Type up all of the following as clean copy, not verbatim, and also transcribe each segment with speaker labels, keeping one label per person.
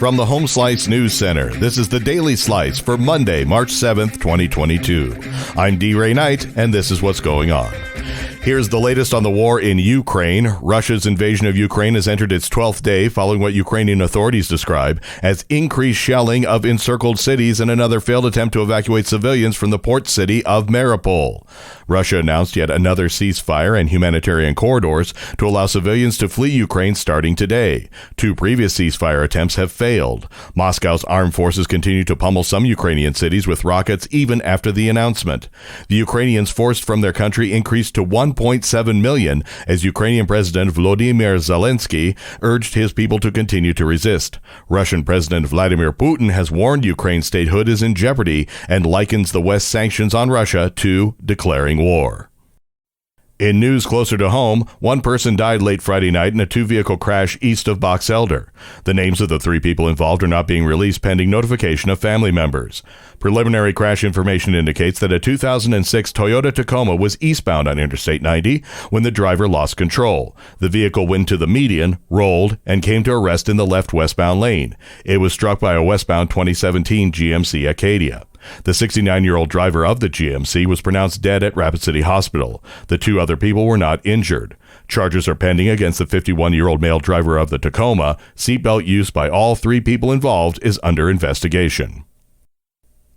Speaker 1: From the Home Slice News Center, this is the Daily Slice for Monday, March 7th, 2022. I'm D. Ray Knight, and this is what's going on. Here's the latest on the war in Ukraine. Russia's invasion of Ukraine has entered its 12th day following what Ukrainian authorities describe as increased shelling of encircled cities and another failed attempt to evacuate civilians from the port city of Mariupol. Russia announced yet another ceasefire and humanitarian corridors to allow civilians to flee Ukraine starting today. Two previous ceasefire attempts have failed. Moscow's armed forces continue to pummel some Ukrainian cities with rockets even after the announcement. The Ukrainians forced from their country increased to 1.7 million as Ukrainian President Volodymyr Zelensky urged his people to continue to resist. Russian President Vladimir Putin has warned Ukraine's statehood is in jeopardy and likens the West's sanctions on Russia to declaring war. In news closer to home, one person died late Friday night in a two-vehicle crash east of Box Elder. The names of the three people involved are not being released pending notification of family members. Preliminary crash information indicates that a 2006 Toyota Tacoma was eastbound on Interstate 90 when the driver lost control. The vehicle went to the median, rolled, and came to a rest in the left westbound lane. It was struck by a westbound 2017 GMC Acadia. The 69-year-old driver of the GMC was pronounced dead at Rapid City Hospital. The two other people were not injured. Charges are pending against the 51-year-old male driver of the Tacoma. Seatbelt use by all three people involved is under investigation.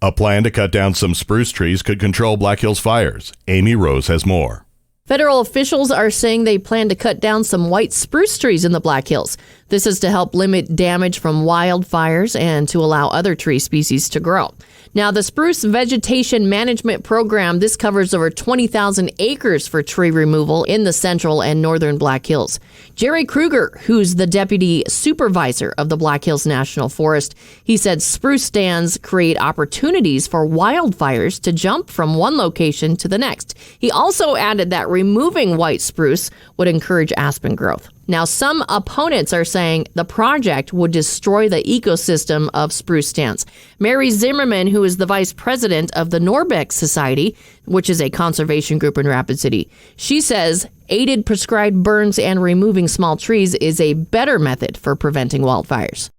Speaker 1: A plan to cut down some spruce trees could control Black Hills fires. Amy Rose has more.
Speaker 2: Federal officials are saying they plan to cut down some white spruce trees in the Black Hills. This is to help limit damage from wildfires and to allow other tree species to grow. Now, the Spruce Vegetation Management Program, this covers over 20,000 acres for tree removal in the central and northern Black Hills. Jerry Kruger, who's the deputy supervisor of the Black Hills National Forest, he said spruce stands create opportunities for wildfires to jump from one location to the next. He also added that removing white spruce would encourage aspen growth. Now, some opponents are saying the project would destroy the ecosystem of spruce stands. Mary Zimmerman, who is the vice president of the Norbeck Society, which is a conservation group in Rapid City, she says aided prescribed burns and removing small trees is a better method for preventing wildfires.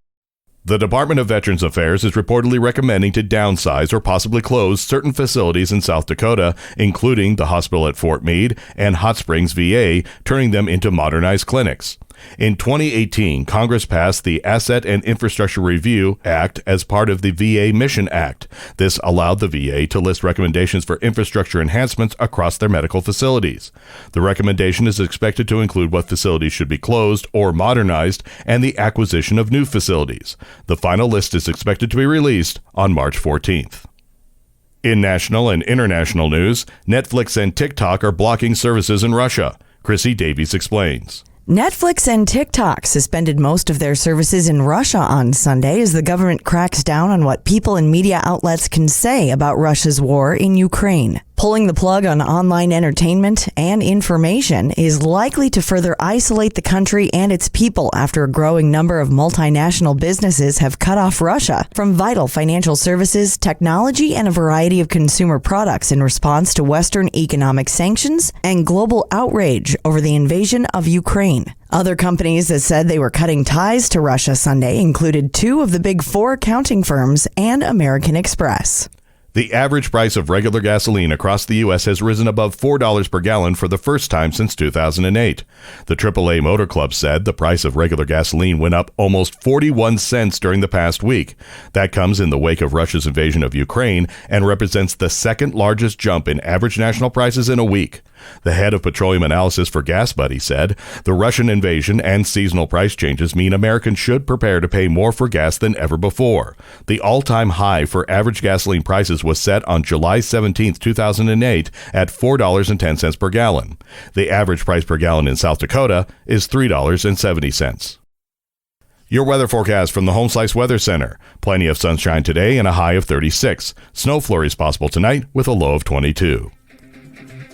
Speaker 1: The Department of Veterans Affairs is reportedly recommending to downsize or possibly close certain facilities in South Dakota, including the hospital at Fort Meade and Hot Springs VA, turning them into modernized clinics. In 2018, Congress passed the Asset and Infrastructure Review Act as part of the VA Mission Act. This allowed the VA to list recommendations for infrastructure enhancements across their medical facilities. The recommendation is expected to include what facilities should be closed or modernized and the acquisition of new facilities. The final list is expected to be released on March 14th. In national and international news, Netflix and TikTok are blocking services in Russia. Chrissy Davies explains.
Speaker 3: Netflix and TikTok suspended most of their services in Russia on Sunday as the government cracks down on what people and media outlets can say about Russia's war in Ukraine. Pulling the plug on online entertainment and information is likely to further isolate the country and its people after a growing number of multinational businesses have cut off Russia from vital financial services, technology, and a variety of consumer products in response to Western economic sanctions and global outrage over the invasion of Ukraine. Other companies that said they were cutting ties to Russia Sunday included two of the big four accounting firms and American Express.
Speaker 1: The average price of regular gasoline across the U.S. has risen above $4 per gallon for the first time since 2008. The AAA Motor Club said the price of regular gasoline went up almost 41 cents during the past week. That comes in the wake of Russia's invasion of Ukraine and represents the second largest jump in average national prices in a week. The head of petroleum analysis for GasBuddy said the Russian invasion and seasonal price changes mean Americans should prepare to pay more for gas than ever before. The all-time high for average gasoline prices was set on July 17, 2008 at $4.10 per gallon. The average price per gallon in South Dakota is $3.70. Your weather forecast from the Home Slice Weather Center. Plenty of sunshine today and a high of 36. Snow flurries possible tonight with a low of 22.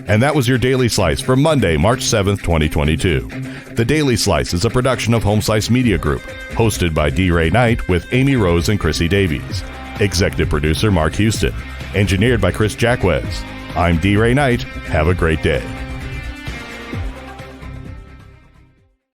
Speaker 1: And that was your Daily Slice for Monday, March 7th, 2022. The Daily Slice is a production of Home Slice Media Group, hosted by D. Ray Knight with Amy Rose and Chrissy Davies. Executive producer Mark Houston. Engineered by Chris Jacquez. I'm D. Ray Knight. Have a great day.